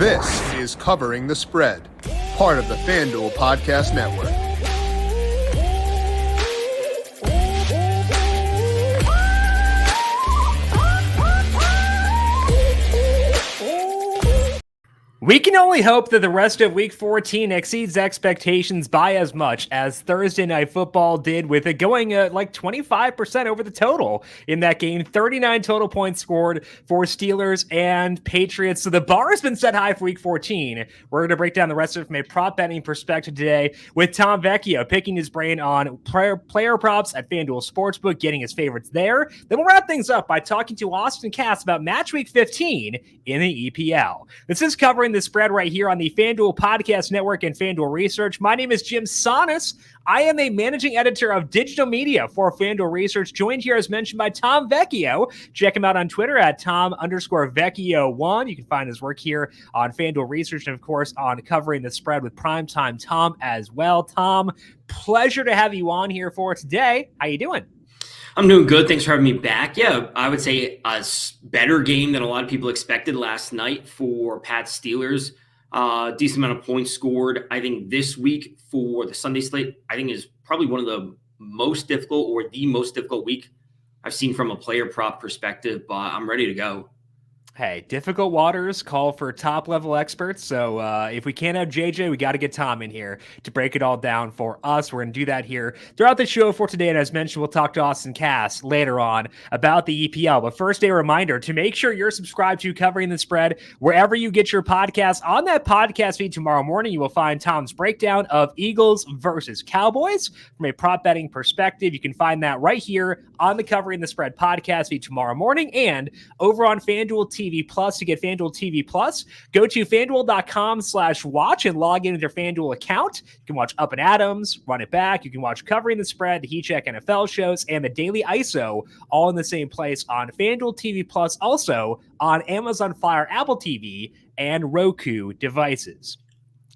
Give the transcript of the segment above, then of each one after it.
This is Covering the Spread, part of the FanDuel Podcast Network. We can only hope that the rest of Week 14 exceeds expectations by as much as Thursday Night Football did, with it going like 25% over the total in that game. 39 total points scored for Steelers and Patriots. So the bar has been set high for Week 14. We're going to break down the rest of it from a prop betting perspective today with Tom Vecchio, picking his brain on player props at FanDuel Sportsbook, getting his favorites there. Then we'll wrap things up by talking to Austan Kas about Matchweek 15 in the EPL. This is Covering the Spread right here on the FanDuel Podcast Network and FanDuel Research. My name is Jim Sonis. I am a managing editor of digital media for FanDuel Research, joined here as mentioned by Tom Vecchio. Check him out on Twitter at Tom_Vecchio1. You can find his work here on FanDuel Research and, of course, on Covering the Spread with Primetime Tom as well. Tom, pleasure to have you on here for today. How you doing? I'm doing good. Thanks for having me back. Yeah, I would say a better game than a lot of people expected last night for Pat's Steelers. Decent amount of points scored. I think this week for the Sunday slate, I think is probably one of the most difficult or the most difficult week I've seen from a player prop perspective, but I'm ready to go. Hey, difficult waters call for top-level experts, so if we can't have JJ, we got to get Tom in here to break it all down for us. We're going to do that here throughout the show for today, and as mentioned, we'll talk to Austan Kas later on about the EPL. But first, a reminder to make sure you're subscribed to Covering the Spread wherever you get your podcast. On that podcast feed tomorrow morning, you will find Tom's breakdown of Eagles versus Cowboys from a prop betting perspective. You can find that right here on the Covering the Spread podcast feed tomorrow morning, and over on FanDuel TV Plus. To get FanDuel TV Plus, go to FanDuel.com/watch and log in with your FanDuel account. You can watch Up and Adams, Run It Back. You can watch Covering the Spread, the Heat Check NFL shows, and the Daily ISO all in the same place on FanDuel TV Plus, also on Amazon Fire, Apple TV, and Roku devices.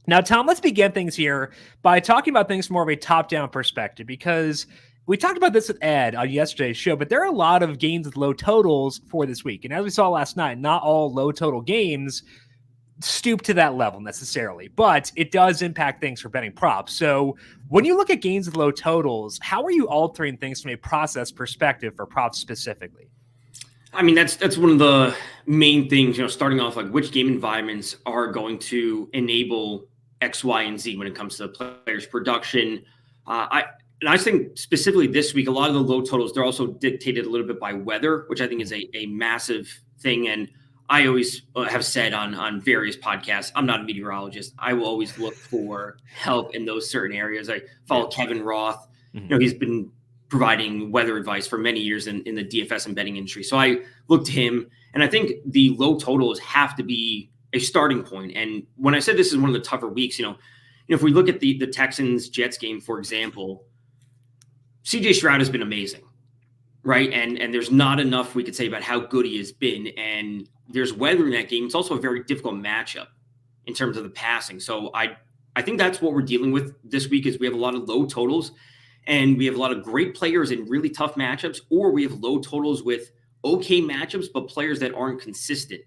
Now, Tom, let's begin things here by talking about things from more of a top-down perspective, because we talked about this with Ed on yesterday's show, but there are a lot of games with low totals for this week. And as we saw last night, not all low total games stoop to that level necessarily, but it does impact things for betting props. So when you look at games with low totals, how are you altering things from a process perspective for props specifically? I mean, that's one of the main things, starting off, like which game environments are going to enable X, Y, and Z when it comes to the player's production. And I think specifically this week, a lot of the low totals, they're also dictated a little bit by weather, which I think is a massive thing. And I always have said on various podcasts, I'm not a meteorologist. I will always look for help in those certain areas. I follow Kevin Roth. Mm-hmm. He's been providing weather advice for many years in the DFS and betting industry. So I look to him, and I think the low totals have to be a starting point. And when I said this is one of the tougher weeks, if we look at the Texans-Jets game, for example, CJ Stroud has been amazing, right? And there's not enough we could say about how good he has been. And there's weather in that game. It's also a very difficult matchup in terms of the passing. So I think that's what we're dealing with this week is we have a lot of low totals, and we have a lot of great players in really tough matchups, or we have low totals with okay matchups, but players that aren't consistent.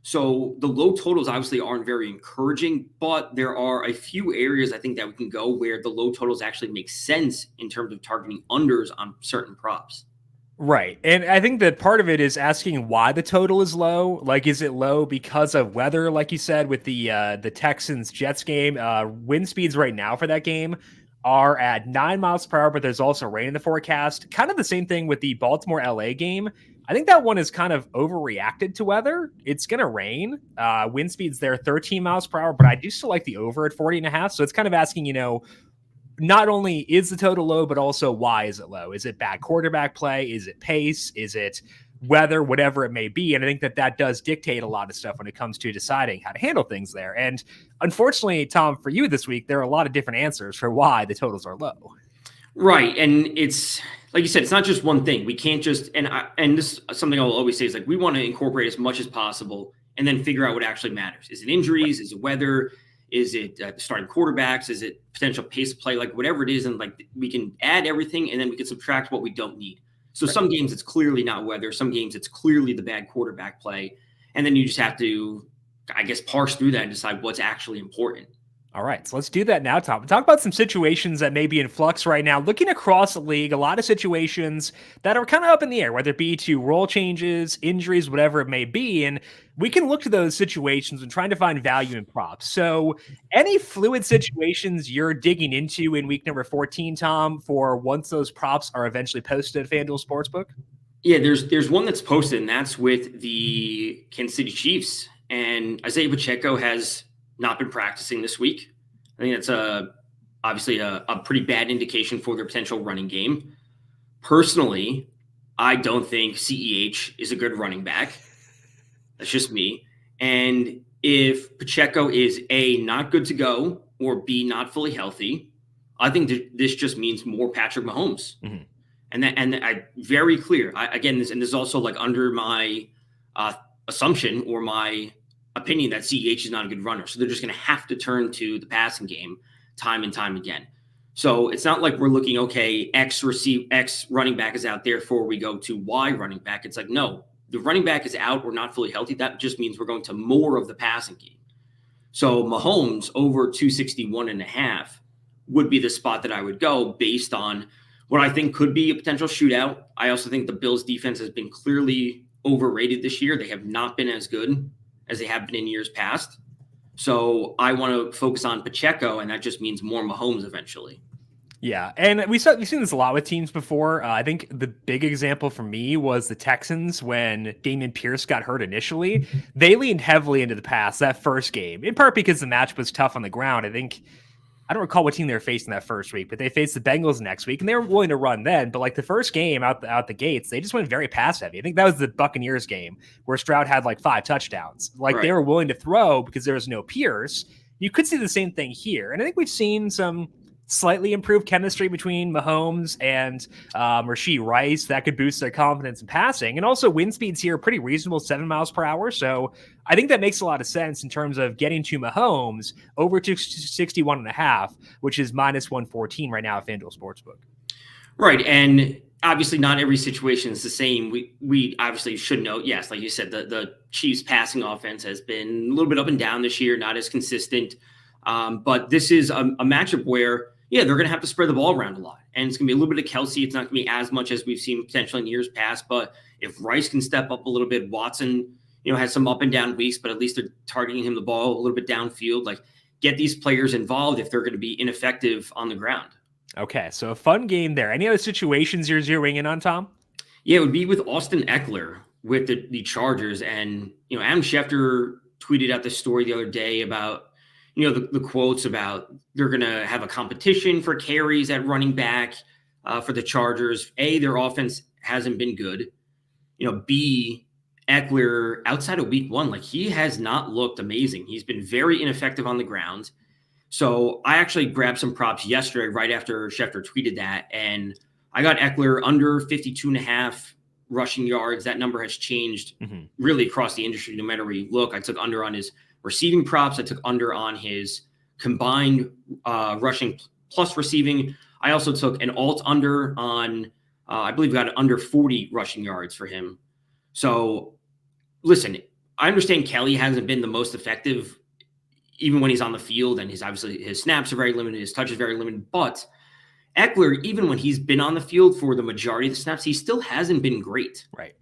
So the low totals obviously aren't very encouraging, but there are a few areas I think that we can go where the low totals actually make sense in terms of targeting unders on certain props. Right. And I think that part of it is asking why the total is low. Like, is it low because of weather? Like you said, with the Texans-Jets game, wind speeds right now for that game are at 9 miles per hour, but there's also rain in the forecast. Kind of the same thing with the Baltimore-LA game. I think that one is kind of overreacted to weather. It's going to rain. Wind speeds there 13 miles per hour, but I do still like the over at 40.5. So it's kind of asking, not only is the total low, but also why is it low? Is it bad quarterback play? Is it pace? Is it weather? Whatever it may be. And I think that does dictate a lot of stuff when it comes to deciding how to handle things there. And unfortunately, Tom, for you this week, there are a lot of different answers for why the totals are low. Right. And it's like you said, it's not just one thing. We can't just, and this is something I'll always say is like, we want to incorporate as much as possible and then figure out what actually matters. Is it injuries? Is it weather? Is it starting quarterbacks? Is it potential pace of play? Like whatever it is. And like, we can add everything and then we can subtract what we don't need. So some games it's clearly not weather. Some games it's clearly the bad quarterback play. And then you just have to I guess, parse through that and decide what's actually important. All right, so let's do that now, Tom. Talk about some situations that may be in flux right now. Looking across the league, a lot of situations that are kind of up in the air, whether it be to role changes, injuries, whatever it may be. And we can look to those situations and trying to find value in props. So any fluid situations you're digging into in week number 14, Tom, for once those props are eventually posted at FanDuel Sportsbook? Yeah, there's one that's posted, and that's with the Kansas City Chiefs. And Isaiah Pacheco has not been practicing this week. I think that's obviously a pretty bad indication for their potential running game. Personally, I don't think CEH is a good running back. That's just me. And if Pacheco is A, not good to go, or B, not fully healthy, I think this just means more Patrick Mahomes. Mm-hmm. And I very clear. This is also like under my assumption or my opinion that CEH is not a good runner. So they're just going to have to turn to the passing game time and time again. So it's not like we're looking, okay, X running back is out, therefore we go to Y running back. It's like, no, the running back is out or not fully healthy. That just means we're going to more of the passing game. So Mahomes over 261.5 would be the spot that I would go based on what I think could be a potential shootout. I also think the Bills defense has been clearly overrated this year. They have not been as good as they have been in years past. So I want to focus on Pacheco, and that just means more Mahomes eventually. Yeah, and we've seen this a lot with teams before. I think the big example for me was the Texans when Dameon Pierce got hurt initially. They leaned heavily into the pass that first game, in part because the match was tough on the ground. I don't recall what team they were facing that first week, but they faced the Bengals next week, and they were willing to run then. But like the first game out the gates, they just went very pass heavy. I think that was the Buccaneers game where Stroud had like 5 touchdowns. Like They were willing to throw because there was no Pierce. You could see the same thing here, and I think we've seen some slightly improved chemistry between Mahomes and Rashee Rice. That could boost their confidence in passing. And also wind speeds here are pretty reasonable, 7 miles per hour. So I think that makes a lot of sense in terms of getting to Mahomes over to 61.5, which is minus 114 right now at FanDuel Sportsbook. Right. And obviously not every situation is the same. We obviously should note, yes, like you said, the Chiefs passing offense has been a little bit up and down this year, not as consistent. But this is a matchup where, they're going to have to spread the ball around a lot. And it's going to be a little bit of Kelsey. It's not going to be as much as we've seen potentially in years past. But if Rice can step up a little bit, Watson, has some up and down weeks, but at least they're targeting him the ball a little bit downfield. Like, get these players involved if they're going to be ineffective on the ground. Okay, so a fun game there. Any other situations you're zeroing in on, Tom? Yeah, it would be with Austin Eckler with the Chargers. And, Adam Schefter tweeted out this story the other day about, the quotes about they're going to have a competition for carries at running back for the Chargers. A, their offense hasn't been good. B, Eckler, outside of week 1, like he has not looked amazing. He's been very ineffective on the ground. So I actually grabbed some props yesterday right after Schefter tweeted that. And I got Eckler under 52.5 rushing yards. That number has changed really across the industry. No matter where you look, I took under on his receiving props. I took under on his combined rushing plus receiving. I also took an alt under on, I believe, got under 40 rushing yards for him. So listen, I understand Kelly hasn't been the most effective even when he's on the field, and his snaps are very limited, his touch is very limited. But Eckler, even when he's been on the field for the majority of the snaps, he still hasn't been great. Right.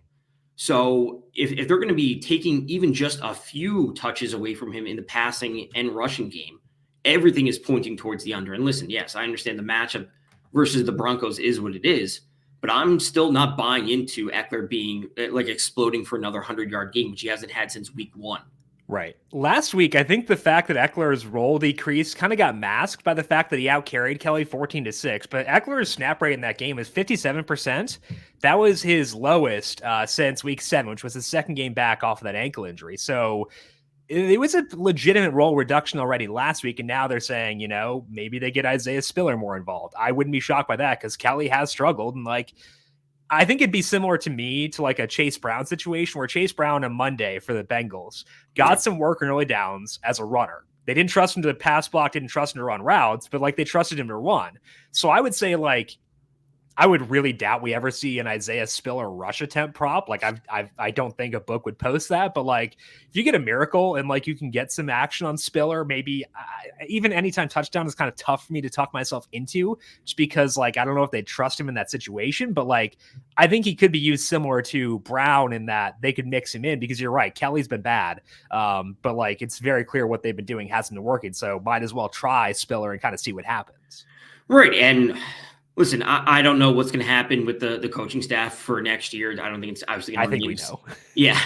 So if they're going to be taking even just a few touches away from him in the passing and rushing game, everything is pointing towards the under. And listen, yes, I understand the matchup versus the Broncos is what it is, but I'm still not buying into Eckler being like exploding for another 100-yard game, which he hasn't had since week 1. Right. Last week, I think the fact that Eckler's role decreased kind of got masked by the fact that he outcarried Kelly 14-6. But Eckler's snap rate in that game was 57%. That was his lowest since week 7, which was his second game back off of that ankle injury. So it was a legitimate role reduction already last week. And now they're saying, maybe they get Isaiah Spiller more involved. I wouldn't be shocked by that because Kelly has struggled. And I think it'd be similar to me to like a Chase Brown situation where Chase Brown on Monday for the Bengals got some work in early downs as a runner. They didn't trust him to pass block, didn't trust him to run routes, but they trusted him to run. So I would say I would really doubt we ever see an Isaiah Spiller rush attempt prop. Like I don't think a book would post that, but like if you get a miracle and like you can get some action on Spiller, maybe even anytime touchdown is kind of tough for me to talk myself into, just because like I don't know if they trust him in that situation, but like I think he could be used similar to Brown in that they could mix him in, because you're right, Kelly's been bad, but like it's very clear what they've been doing hasn't been working, so might as well try Spiller and kind of see what happens. Right, and listen, I don't know what's going to happen with the coaching staff for next year. I don't think it's obviously going to remain. I think we know. Yeah,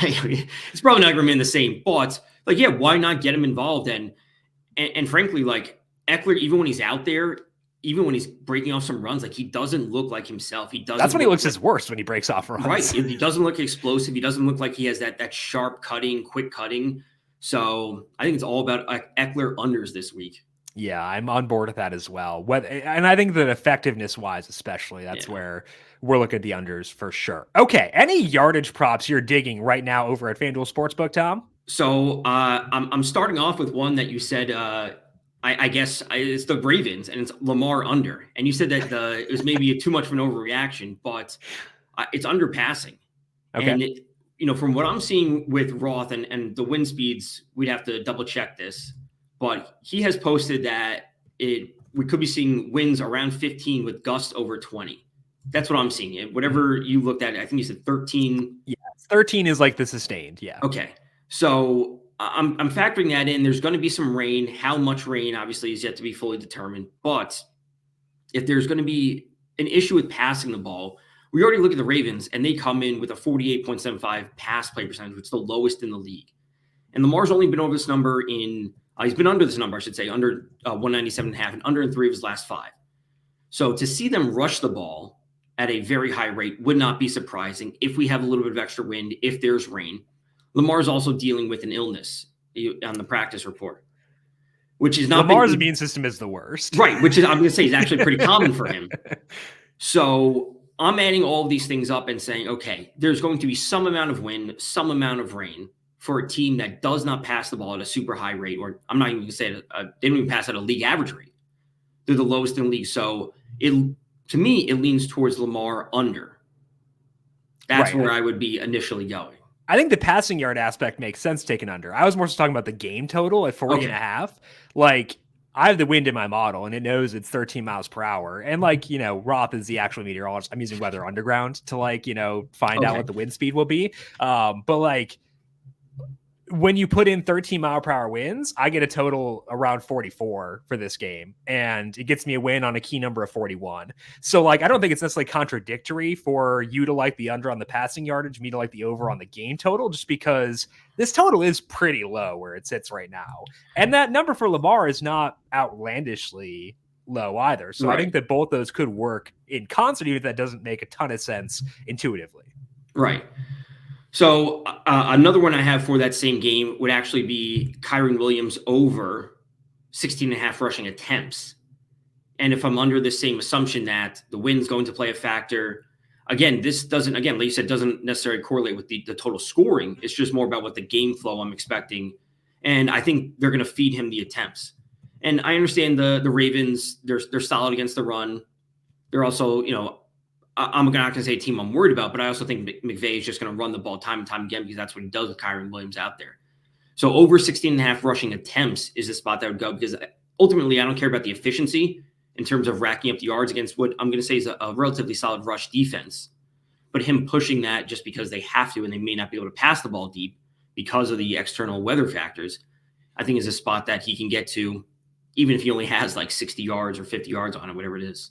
it's probably not going to remain the same. But like, yeah, why not get him involved? And frankly, like Eckler, even when he's out there, even when he's breaking off some runs, like he doesn't look like himself. He doesn't. That's when he looks his worst, when he breaks off runs. Right. He doesn't look explosive. He doesn't look like he has that sharp cutting, quick cutting. So I think it's all about Eckler unders this week. Yeah, I'm on board with that as well. And I think that effectiveness-wise, especially, that's where we're looking at the unders for sure. Okay, any yardage props you're digging right now over at FanDuel Sportsbook, Tom? So I'm starting off with one that you said, I guess it's the Ravens, and it's Lamar under. And you said that it was maybe too much of an overreaction, but it's under passing. Okay. And, from what I'm seeing with Roth and the wind speeds, we'd have to double-check this. But he has posted that we could be seeing winds around 15 with gusts over 20. That's what I'm seeing. Whatever you looked at, I think you said 13. Yeah, 13 is like the sustained. Yeah. Okay. So I'm factoring that in. There's going to be some rain. How much rain, obviously, is yet to be fully determined. But if there's going to be an issue with passing the ball, we already look at the Ravens, and they come in with a 48.75 pass play percentage, which is the lowest in the league. And Lamar's only been over this number he's been under this number, I should say, under 197.5 and under in 3 of his last 5. So to see them rush the ball at a very high rate would not be surprising if we have a little bit of extra wind, if there's rain. Lamar's also dealing with an illness on the practice report, which is not Lamar's immune system is the worst. Right, which is, I'm going to say, is actually pretty common for him. So I'm adding all of these things up and saying, okay, there's going to be some amount of wind, some amount of rain for a team that does not pass the ball at a super high rate, or I'm not even going to say it, they don't even pass at a league average rate. They're the lowest in the league. So to me, it leans towards Lamar under. That's where I would be initially going. I think the passing yard aspect makes sense taken under. I was more so talking about the game total at 40.5. Like, I have the wind in my model, and it knows it's 13 miles per hour. And like, Roth is the actual meteorologist. I'm using Weather Underground to find out what the wind speed will be. But like, when you put in 13 mile per hour winds, I get a total around 44 for this game, and it gets me a win on a key number of 41. So like, I don't think it's necessarily contradictory for you to like the under on the passing yardage, me to like the over on the game total, just because this total is pretty low where it sits right now. And that number for Lamar is not outlandishly low either. So I think that both those could work in concert, even if that doesn't make a ton of sense intuitively. Right. So another one I have for that same game would actually be Kyren Williams over 16.5 rushing attempts. And if I'm under the same assumption that the wind's going to play a factor, again, this doesn't, like you said, doesn't necessarily correlate with the total scoring. It's just more about what the game flow I'm expecting. And I think they're going to feed him the attempts. And I understand the Ravens, they're solid against the run. They're also, I'm not going to say a team I'm worried about, but I also think McVay is just going to run the ball time and time again, because that's what he does with Kyren Williams out there. So over 16.5 rushing attempts is the spot that would go, because ultimately I don't care about the efficiency in terms of racking up the yards against what I'm going to say is a relatively solid rush defense. But him pushing that just because they have to, and they may not be able to pass the ball deep because of the external weather factors, I think is a spot that he can get to, even if he only has like 60 yards or 50 yards on it, whatever it is.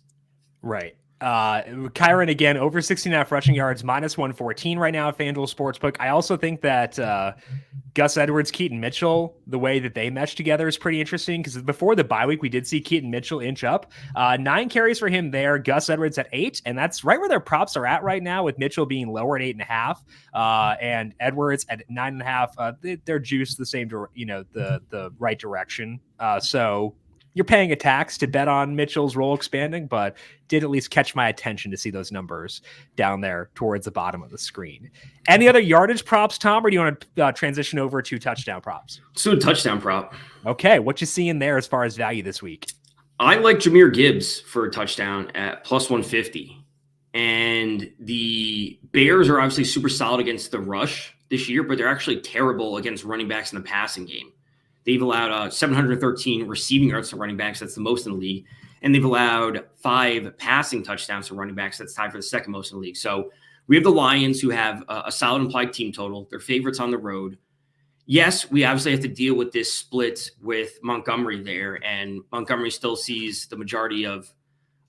Right. Kyren again over 16.5 rushing yards, minus 114 right now at FanDuel Sportsbook. I also think that Gus Edwards, Keaton Mitchell, the way that they mesh together is pretty interesting, because before the bye week, we did see Keaton Mitchell inch up. 9 carries for him there, Gus Edwards at 8, and that's right where their props are at right now, with Mitchell being lower at 8.5 and Edwards at 9.5. They're juiced the same, the right direction. So you're paying a tax to bet on Mitchell's role expanding, but did at least catch my attention to see those numbers down there towards the bottom of the screen. Any other yardage props, Tom, or do you want to transition over to touchdown props? So touchdown prop. Okay, what you seeing there as far as value this week? I like Jahmyr Gibbs for a touchdown at plus 150. And the Bears are obviously super solid against the rush this year, but they're actually terrible against running backs in the passing game. They've allowed 713 receiving yards to running backs. That's the most in the league. And they've allowed 5 passing touchdowns to running backs. That's tied for the second most in the league. So we have the Lions, who have a solid implied team total. They're favorites on the road. Yes, we obviously have to deal with this split with Montgomery there. And Montgomery still sees the majority of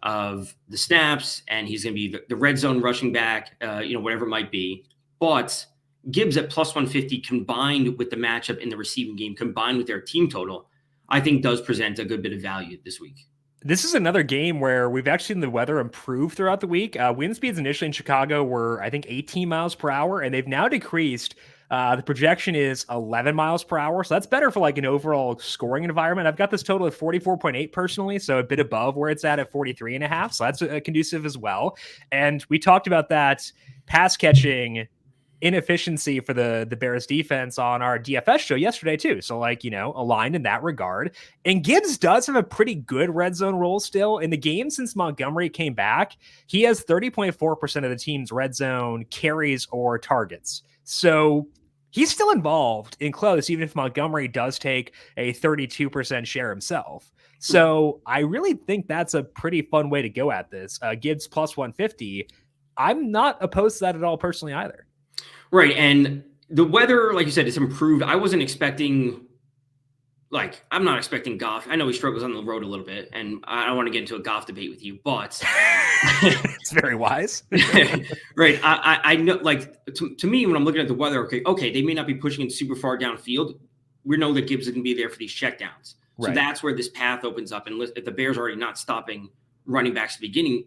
the snaps, and he's going to be the red zone rushing back, whatever it might be. But Gibbs at plus 150 combined with the matchup in the receiving game, combined with their team total, I think does present a good bit of value this week. This is another game where we've actually seen the weather improve throughout the week. Wind speeds initially in Chicago were, I think, 18 miles per hour, and they've now decreased. The projection is 11 miles per hour. So that's better for like an overall scoring environment. I've got this total at 44.8 personally, so a bit above where it's at 43.5. So that's conducive as well. And we talked about that pass catching inefficiency for the Bears defense on our DFS show yesterday too. So aligned in that regard. And Gibbs does have a pretty good red zone role still. In the game since Montgomery came back, he has 30.4% of the team's red zone carries or targets. So he's still involved in close, even if Montgomery does take a 32% share himself. So I really think that's a pretty fun way to go at this. Gibbs plus 150. I'm not opposed to that at all personally either. Right. And the weather, like you said, it's improved. I wasn't expecting, I'm not expecting Goff. I know he struggles on the road a little bit, and I don't want to get into a Goff debate with you, but it's very wise. Right. I know, to me, when I'm looking at the weather, okay, they may not be pushing it super far downfield. We know that Gibbs is going to be there for these checkdowns. So that's where this path opens up. And if the Bears are already not stopping running backs to begin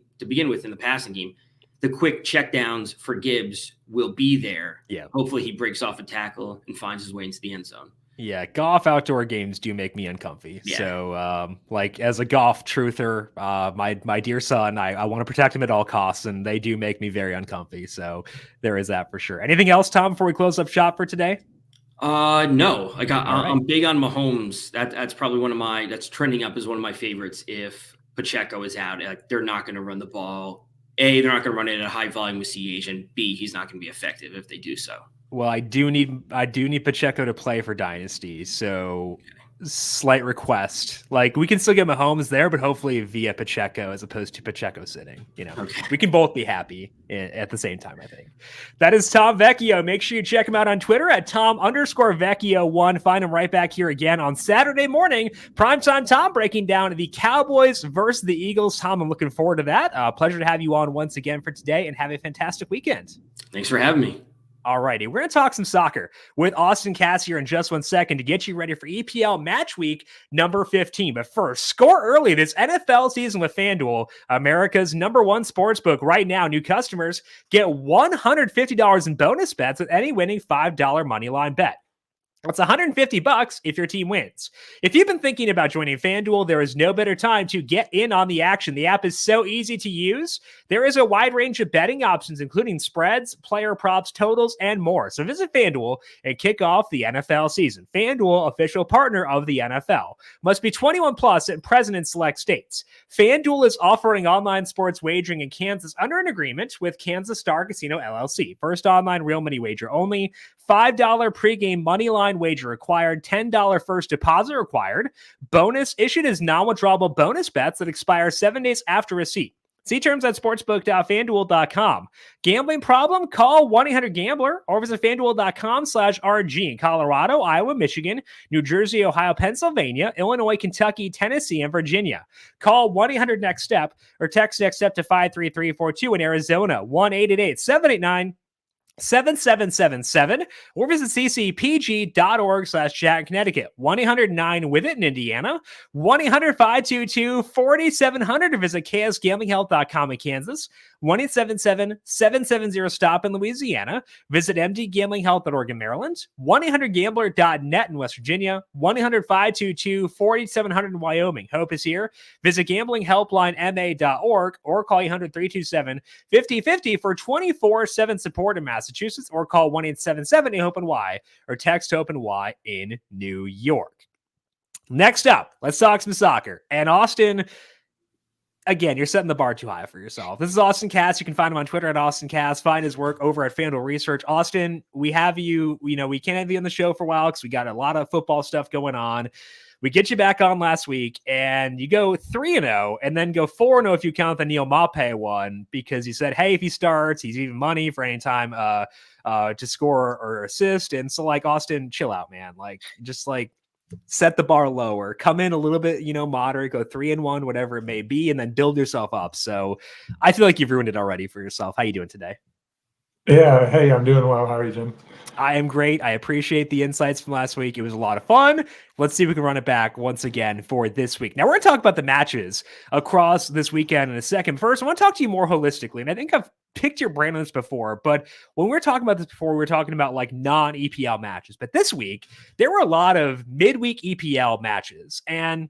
with in the passing game, the quick checkdowns for Gibbs will be there. Yeah. Hopefully he breaks off a tackle and finds his way into the end zone. Yeah, Goff outdoor games do make me uncomfy. Yeah. So, as a Goff truther, my dear son, I want to protect him at all costs, and they do make me very uncomfy. So there is that for sure. Anything else, Tom, before we close up shop for today? No. I'm big on Mahomes. That's probably that's trending up as one of my favorites. If Pacheco is out, they're not going to run the ball. A, they're not going to run it at a high volume with CH, and B, he's not going to be effective if they do so. Well, I do need Pacheco to play for Dynasty, so slight request. We can still get Mahomes there, but hopefully via Pacheco as opposed to Pacheco sitting. We can both be happy at the same time, I think. That is Tom Vecchio. Make sure you check him out on Twitter at Tom_Vecchio1. Find him right back here again on Saturday morning. Primetime Tom breaking down the Cowboys versus the Eagles. Tom, I'm looking forward to that. Pleasure to have you on once again for today, and have a fantastic weekend. Thanks for having me. All righty, we're going to talk some soccer with Austan Kas here in just 1 second to get you ready for EPL Match Week number 15. But first, score early this NFL season with FanDuel, America's #1 sportsbook. Right now, new customers get $150 in bonus bets with any winning $5 moneyline bet. That's $150 if your team wins. If you've been thinking about joining FanDuel, there is no better time to get in on the action. The app is so easy to use. There is a wide range of betting options, including spreads, player props, totals, and more. So visit FanDuel and kick off the NFL season. FanDuel, official partner of the NFL. Must be 21 plus and present in select states. FanDuel is offering online sports wagering in Kansas under an agreement with Kansas Star Casino LLC. First online real money wager only. $5 pregame moneyline wager required. $10 first deposit required. Bonus issued as non-withdrawable bonus bets that expire 7 days after receipt. See terms at sportsbook.fanduel.com. Gambling problem? Call 1-800-GAMBLER or visit fanduel.com/RG in Colorado, Iowa, Michigan, New Jersey, Ohio, Pennsylvania, Illinois, Kentucky, Tennessee, and Virginia. Call 1-800-NEXT-STEP or text NEXT STEP to 53342 in Arizona, 1-888-789-7777, or visit ccpg.org/chat in Connecticut, 1-800-9-WITH-IT in Indiana, 1-800-522-4700 to visit ksgamblinghealth.com in Kansas, 1-877-770-STOP in Louisiana, visit mdgamblinghealth.org in Maryland, 1-800-GAMBLER.net in West Virginia, 1-800-522-4700 in Wyoming. Hope is here. Visit gamblinghelplinema.org or call 800-327-5050 for 24/7 support in Massachusetts, or call 1-877-HOPE-NY or text HOPE-NY in New York. Next up, let's talk some soccer. And Austin, again, you're setting the bar too high for yourself. This is Austan Kas. You can find him on Twitter at Austan Kas. Find his work over at FanDuel Research. Austin, we have you. We can't have you on the show for a while because we got a lot of football stuff going on. We get you back on last week, and you go 3-0, and then go 4-0 if you count the Neil Maupay one, because you said, hey, if he starts, he's even money for any time to score or assist. And so, like, Austin, chill out, man. Like, just like, set the bar lower, come in a little bit, moderate, go 3-1, whatever it may be, and then build yourself up. So I feel like you've ruined it already for yourself. How you doing today? Yeah. Hey, I'm doing well. How are you, Jim? I am great. I appreciate the insights from last week. It was a lot of fun. Let's see if we can run it back once again for this week. Now we're going to talk about the matches across this weekend in a second. First, I want to talk to you more holistically. And I think I've picked your brain on this before, but when we were talking about this before, we were talking about like non-EPL matches. But this week, there were a lot of midweek EPL matches. And,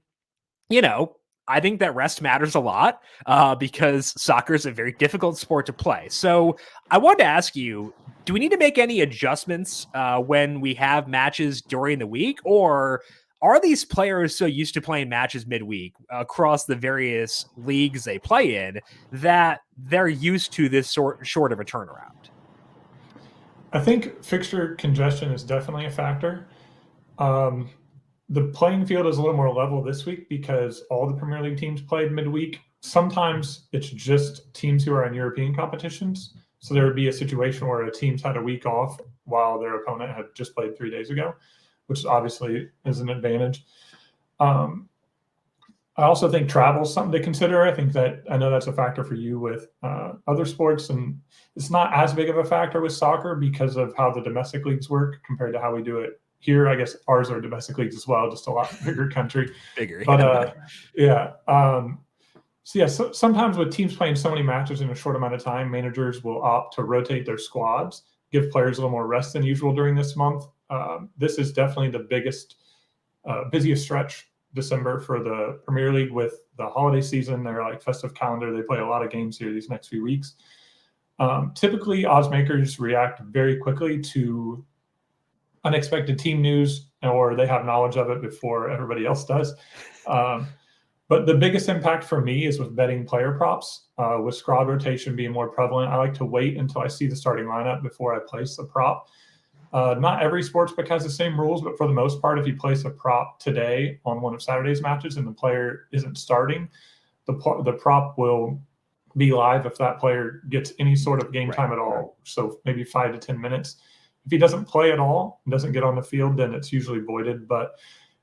I think that rest matters a lot because soccer is a very difficult sport to play. So I wanted to ask you, do we need to make any adjustments when we have matches during the week, or are these players so used to playing matches midweek across the various leagues they play in that they're used to this short of a turnaround? I think fixture congestion is definitely a factor. The playing field is a little more level this week because all the Premier League teams played midweek. Sometimes it's just teams who are in European competitions. So there would be a situation where a team's had a week off while their opponent had just played 3 days ago, which obviously is an advantage. I also think travel is something to consider. I know that's a factor for you with other sports, and it's not as big of a factor with soccer because of how the domestic leagues work compared to how we do it here. I guess ours are domestic leagues as well, just a lot bigger country. Bigger. But yeah. So sometimes with teams playing so many matches in a short amount of time, managers will opt to rotate their squads, give players a little more rest than usual during this month. This is definitely the busiest stretch, December, for the Premier League with the holiday season. They're like festive calendar. They play a lot of games here these next few weeks. Typically, odds makers react very quickly to unexpected team news, or they have knowledge of it before everybody else does. But the biggest impact for me is with betting player props. With squad rotation being more prevalent, I like to wait until I see the starting lineup before I place the prop. Not every sportsbook has the same rules, but for the most part, if you place a prop today on one of Saturday's matches and the player isn't starting, the prop will be live if that player gets any sort of game time at all. So maybe 5 to 10 minutes. If he doesn't play at all, doesn't get on the field, then it's usually voided. But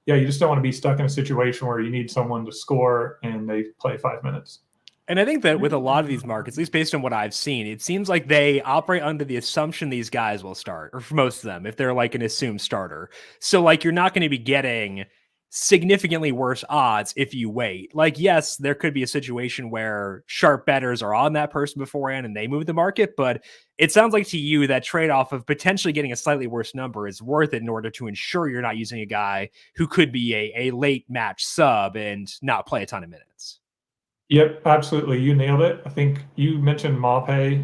yeah, you just don't want to be stuck in a situation where you need someone to score and they play 5 minutes. And I think that with a lot of these markets, at least based on what I've seen, it seems like they operate under the assumption these guys will start, or for most of them, if they're like an assumed starter. So like, you're not going to be getting significantly worse odds if you wait. Like, yes, there could be a situation where sharp bettors are on that person beforehand and they move the market, but it sounds like to you that trade-off of potentially getting a slightly worse number is worth it in order to ensure you're not using a guy who could be a late match sub and not play a ton of minutes. Yep, absolutely. You nailed it. I think you mentioned Maupay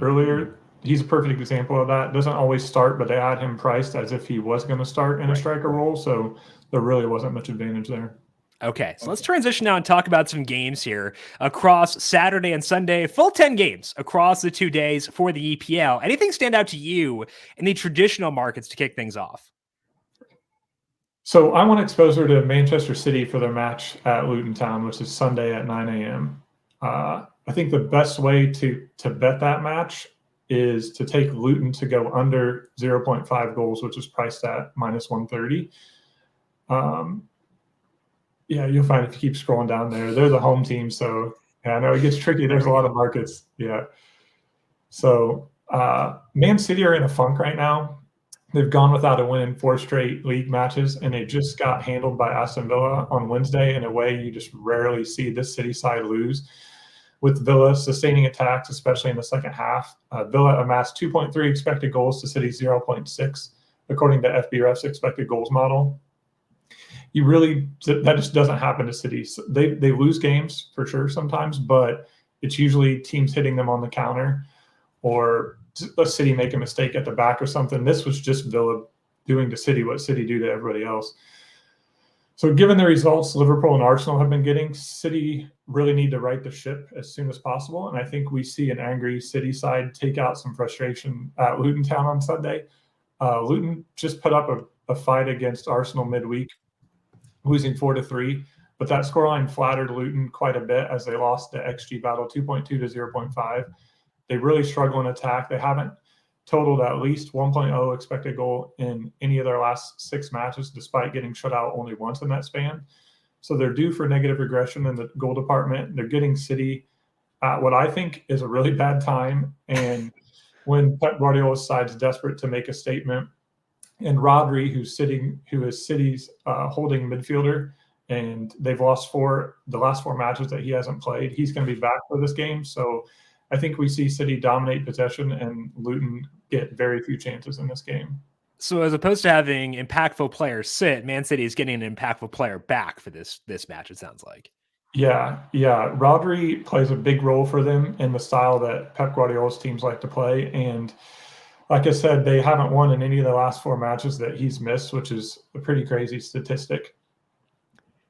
earlier. He's a perfect example of that. Doesn't always start, but they had him priced as if he was going to start in a striker role. So there really wasn't much advantage there. Okay, so let's transition now and talk about some games here across Saturday and Sunday. Full 10 games across the 2 days for the EPL. Anything stand out to you in the traditional markets to kick things off? So I want to expose her to Manchester City for their match at Luton Town, which is Sunday at 9 a.m. I think the best way to bet that match is to take Luton to go under 0.5 goals, which is priced at minus 130. Yeah, you'll find if you keep scrolling down there, they're the home team. So yeah, I know it gets tricky. There's a lot of markets. Yeah. So Man City are in a funk right now. They've gone without a win in 4 straight league matches, and they just got handled by Aston Villa on Wednesday in a way you just rarely see this City side lose. With Villa sustaining attacks, especially in the second half, Villa amassed 2.3 expected goals to City's 0.6, according to FBref's expected goals model. That just doesn't happen to City. They lose games for sure sometimes, but it's usually teams hitting them on the counter or a City make a mistake at the back or something. This was just Villa doing to City what City do to everybody else. So given the results Liverpool and Arsenal have been getting, City really need to right the ship as soon as possible. And I think we see an angry City side take out some frustration at Luton Town on Sunday. Luton just put up a fight against Arsenal midweek, losing 4-3. But that scoreline flattered Luton quite a bit as they lost the XG battle 2.2 to 0.5. They really struggle in attack. They haven't totaled at least 1.0 expected goal in any of their last 6 matches, despite getting shut out only once in that span. So they're due for negative regression in the goal department. They're getting City at what I think is a really bad time. And when Pep Guardiola's side's desperate to make a statement, and Rodri, who is City's holding midfielder, and they've lost the last 4 matches that he hasn't played, he's going to be back for this game. So I think we see City dominate possession and Luton get very few chances in this game. So as opposed to having impactful players sit, Man City is getting an impactful player back for this match, it sounds like. Yeah. Rodri plays a big role for them in the style that Pep Guardiola's teams like to play. And like I said, they haven't won in any of the last 4 matches that he's missed, which is a pretty crazy statistic.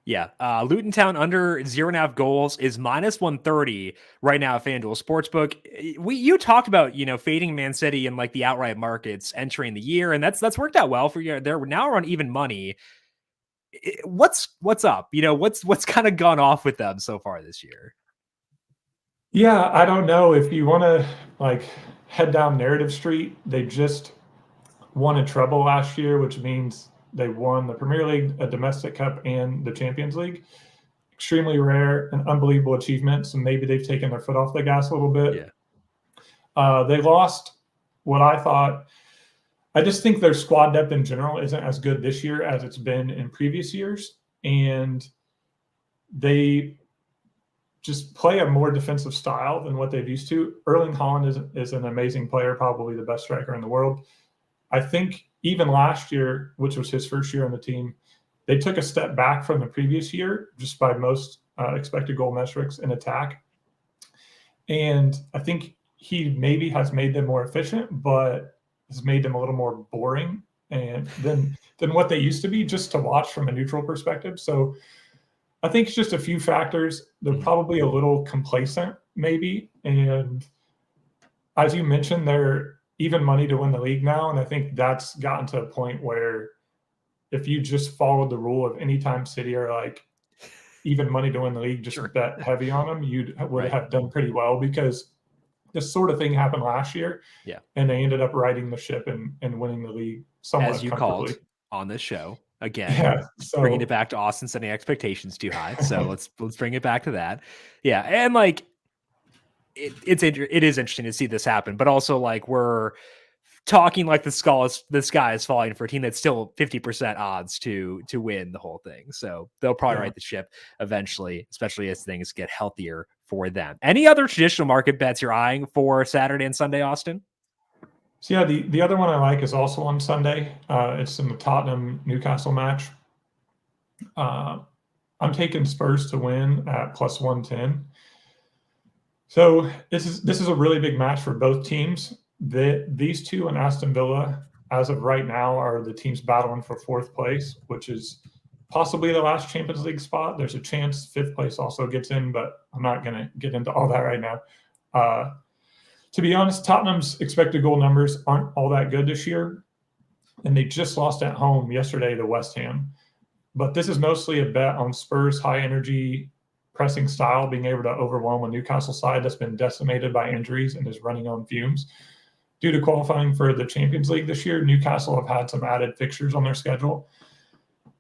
Yeah. Luton Town under 0.5 goals is -130 right now at FanDuel Sportsbook. You talked about, fading Man City in like the outright markets entering the year, and that's worked out well for you. They're now on even money. What's up? What's kind of gone off with them so far this year? Yeah, I don't know. If you want to head down narrative street, they just won a treble last year, which means they won the Premier League, a domestic cup, and the Champions League. Extremely rare and unbelievable achievement. So maybe they've taken their foot off the gas a little bit. Yeah. They lost what I just think their squad depth in general isn't as good this year as it's been in previous years. And they just play a more defensive style than what they've used to. Erling Haaland is an amazing player, probably the best striker in the world. I think even last year, which was his first year on the team, they took a step back from the previous year just by most expected goal metrics in attack. And I think he maybe has made them more efficient, but has made them a little more boring and than what they used to be, just to watch from a neutral perspective. So I think it's just a few factors. They're probably a little complacent, maybe. And as you mentioned, they're even money to win the league now. And I think that's gotten to a point where if you just followed the rule of anytime City are even money to win the league, just bet heavy on them, you would have done pretty well, because this sort of thing happened last year. Yeah. And they ended up riding the ship and winning the league somewhat as you comfortably. Called on this show. Again, bringing it back to Austin setting expectations too high. So let's bring it back to that. Yeah. And it is interesting to see this happen, but also we're talking the sky is falling for a team that's still 50% odds to win the whole thing. So they'll probably right the ship eventually, especially as things get healthier for them. Any other traditional market bets you're eyeing for Saturday and Sunday, Austin? So yeah, the other one I like is also on Sunday. It's in the Tottenham-Newcastle match. I'm taking Spurs to win at +110. So this is a really big match for both teams. These two and Aston Villa, as of right now, are the teams battling for 4th place, which is possibly the last Champions League spot. There's a chance 5th place also gets in, but I'm not going to get into all that right now. To be honest, Tottenham's expected goal numbers aren't all that good this year, and they just lost at home yesterday to West Ham. But this is mostly a bet on Spurs' high-energy pressing style being able to overwhelm a Newcastle side that's been decimated by injuries and is running on fumes. Due to qualifying for the Champions League this year, Newcastle have had some added fixtures on their schedule.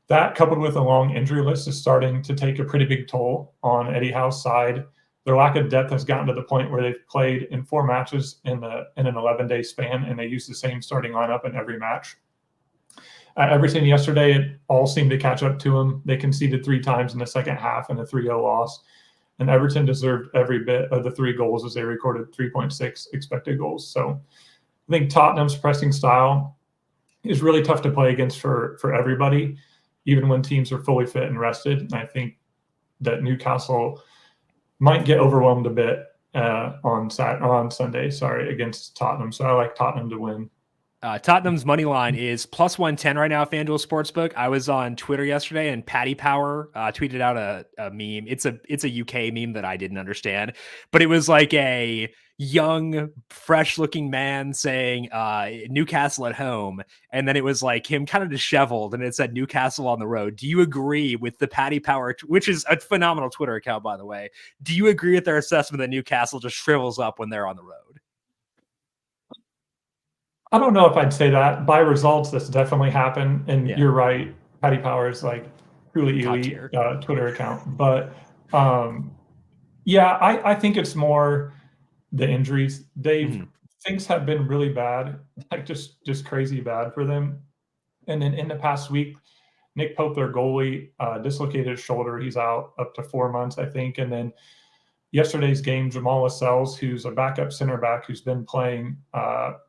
That, coupled with a long injury list, is starting to take a pretty big toll on Eddie Howe's side. Their lack of depth has gotten to the point where they've played in 4 matches in an 11-day span, and they use the same starting lineup in every match. Everton yesterday, it all seemed to catch up to them. They conceded 3 times in the second half in a 3-0 loss. And Everton deserved every bit of the 3 goals as they recorded 3.6 expected goals. So I think Tottenham's pressing style is really tough to play against for everybody, even when teams are fully fit and rested. And I think that Newcastle might get overwhelmed a bit on Sunday, against Tottenham. So I like Tottenham to win. Tottenham's money line is plus 110 right now at FanDuel Sportsbook. I was on Twitter yesterday and Paddy Power tweeted out a meme. It's a UK meme that I didn't understand, but it was like a young, fresh looking man saying Newcastle at home. And then it was like him kind of disheveled and it said Newcastle on the road. Do you agree with the Paddy Power, which is a phenomenal Twitter account, by the way? Do you agree with their assessment that Newcastle just shrivels up when they're on the road? I don't know if I'd say that. By results, this definitely happened. And You're right. Paddy Power is like truly elite Twitter account. But I think it's more the injuries. Things have been really bad, like just crazy bad for them. And then in the past week, Nick Pope, their goalie, dislocated his shoulder. He's out up to 4 months, I think. And then yesterday's game, Jamal Lascelles, who's a backup center back who's been playing,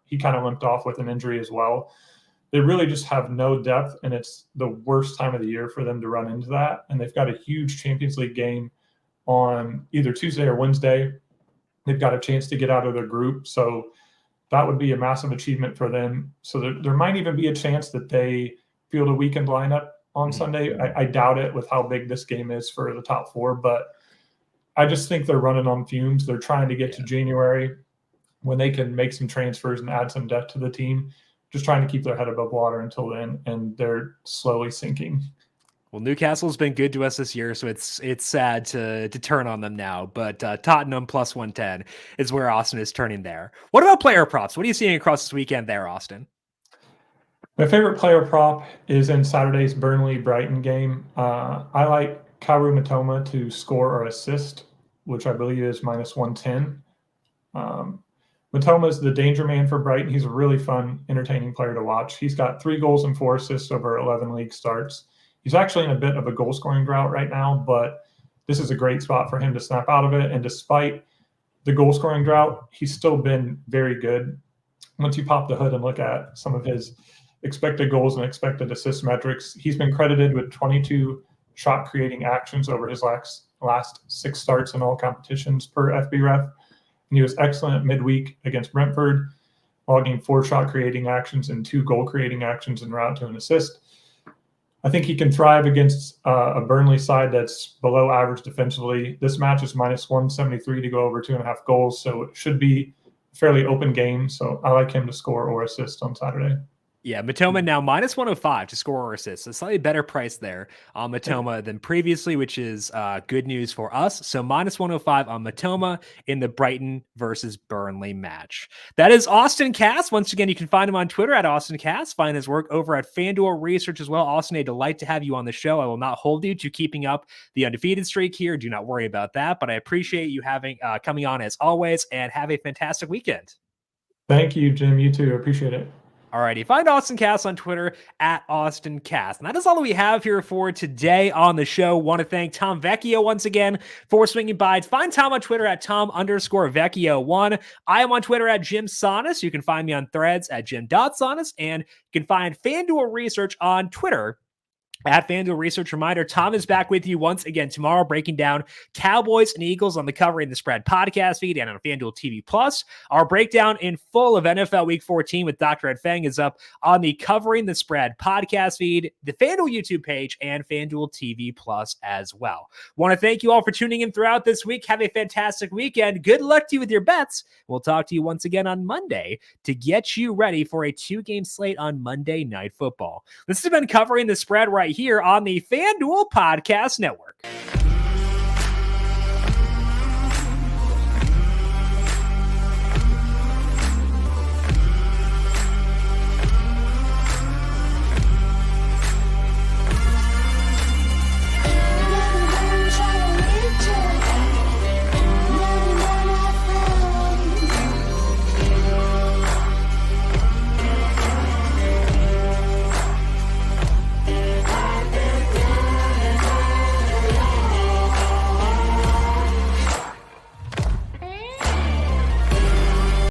he kind of limped off with an injury as well. They really just have no depth, and it's the worst time of the year for them to run into that. And they've got a huge Champions League game on either Tuesday or Wednesday. They've got a chance to get out of their group, so that would be a massive achievement for them. So there might even be a chance that they field a weekend lineup on Sunday. I doubt it with how big this game is for the top four, but I just think they're running on fumes. They're trying to get to January when they can make some transfers and add some depth to the team, just trying to keep their head above water until then, and they're slowly sinking. Well, Newcastle's been good to us this year, so it's sad to turn on them now. But Tottenham plus 110 is where Austin is turning there. What about player props? What are you seeing across this weekend there, Austin? My favorite player prop is in Saturday's Burnley-Brighton game. I like Kaoru Mitoma to score or assist, which I believe is minus 110. Mitoma is the danger man for Brighton. He's a really fun, entertaining player to watch. He's got 3 goals and 4 assists over 11 league starts. He's actually in a bit of a goal-scoring drought right now, but this is a great spot for him to snap out of it. And despite the goal-scoring drought, he's still been very good. Once you pop the hood and look at some of his expected goals and expected assist metrics, he's been credited with 22 shot-creating actions over his last 6 starts in all competitions per FBref. And he was excellent midweek against Brentford, logging 4 shot-creating actions and 2 goal-creating actions en route to an assist. I think he can thrive against a Burnley side that's below average defensively. This match is minus 173 to go over 2.5 goals, so it should be a fairly open game. So I like him to score or assist on Saturday. Yeah, Mitoma now minus 105 to score or assist. A slightly better price there on Mitoma than previously, which is good news for us. So minus 105 on Mitoma in the Brighton versus Burnley match. That is Austan Kas. Once again, you can find him on Twitter at Austan Kas. Find his work over at FanDuel Research as well. Austin, a delight to have you on the show. I will not hold you to keeping up the undefeated streak here. Do not worry about that. But I appreciate you having coming on as always, and have a fantastic weekend. Thank you, Jim. You too. Appreciate it. Alrighty, find Austan Kas on Twitter at Austan Kas. And that is all that we have here for today on the show. Want to thank Tom Vecchio once again for swinging by. Find Tom on Twitter at Tom_Vecchio1. I am on Twitter at Jim Sonis. You can find me on Threads at Jim.Sonis, and you can find FanDuel Research on Twitter at FanDuel Research. Reminder, Tom is back with you once again tomorrow, breaking down Cowboys and Eagles on the Covering the Spread podcast feed and on FanDuel TV Plus. Our breakdown in full of NFL Week 14 with Dr. Ed Feng is up on the Covering the Spread podcast feed, the FanDuel YouTube page, and FanDuel TV Plus as well. Want to thank you all for tuning in throughout this week. Have a fantastic weekend. Good luck to you with your bets. We'll talk to you once again on Monday to get you ready for a 2-game slate on Monday Night Football. This has been Covering the Spread right here on the FanDuel Podcast Network.